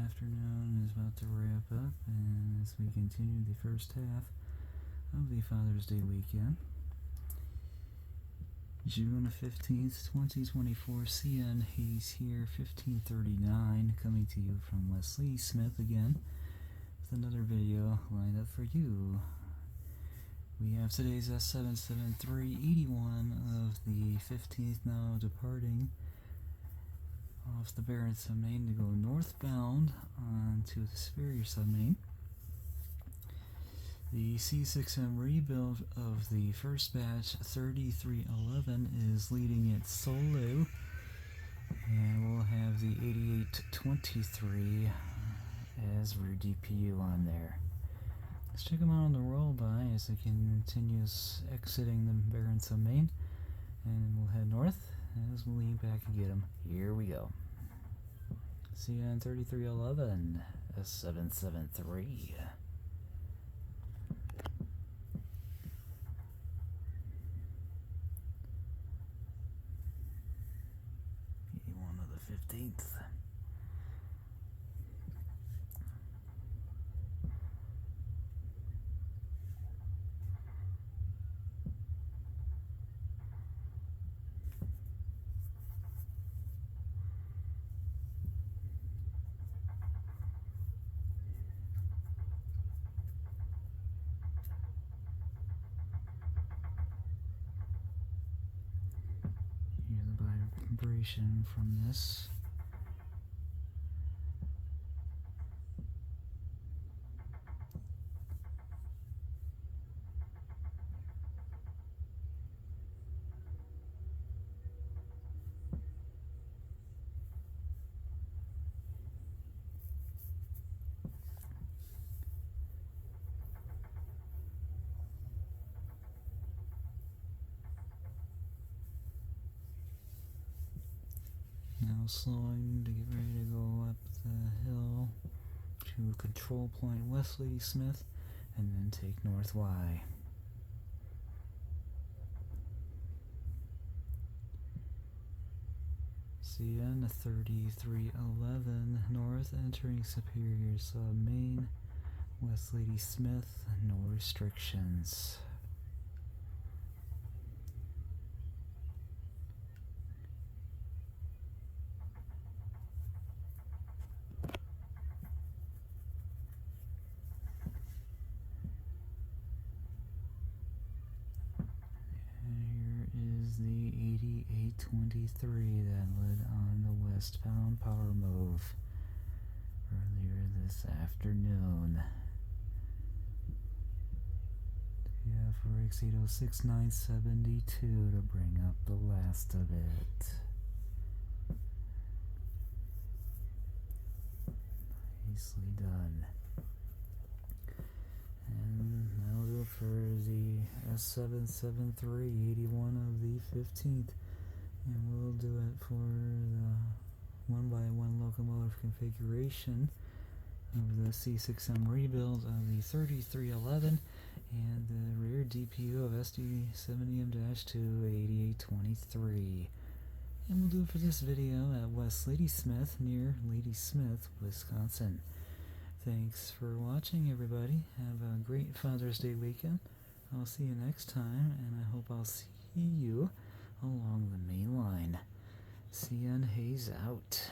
afternoon is about to wrap up, and as we continue the first half of the Father's Day weekend, June 15th, 2024, CN Hayes here, 1539, coming to you from Ladysmith again, with another video lined up for you. We have today's S773, 81 of the 15th now departing off the Barron submain to go northbound onto the Superior submain. The C6M rebuild of the first batch, 3311, is leading it solo, and we'll have the 8823 as rear DPU on there. Let's check them out on the roll by as it continues exiting the Barron submain, and we'll head north as we lean back and get them. Here we go. CN 3311, S773. 81 of the 15th. Vibration from this. Now slowing to get ready to go up the hill to control point West Ladysmith and then take North Y. CN 3311 north entering Superior submain, West Ladysmith, no restrictions. The 8823 that led on the westbound power move earlier this afternoon. We have for X806 972 to bring up the last of it. Nicely done. And that'll do it for the S773, 81 of the 15th. And we'll do it for the 1x1 locomotive configuration of the C6M rebuild of the 3311 and the rear DPU of SD70M-2 8823. And we'll do it for this video at West Ladysmith near Ladysmith, Wisconsin. Thanks for watching, everybody. Have a great Father's Day weekend. I'll see you next time, and I hope I'll see you along the main line. CN Hayes out.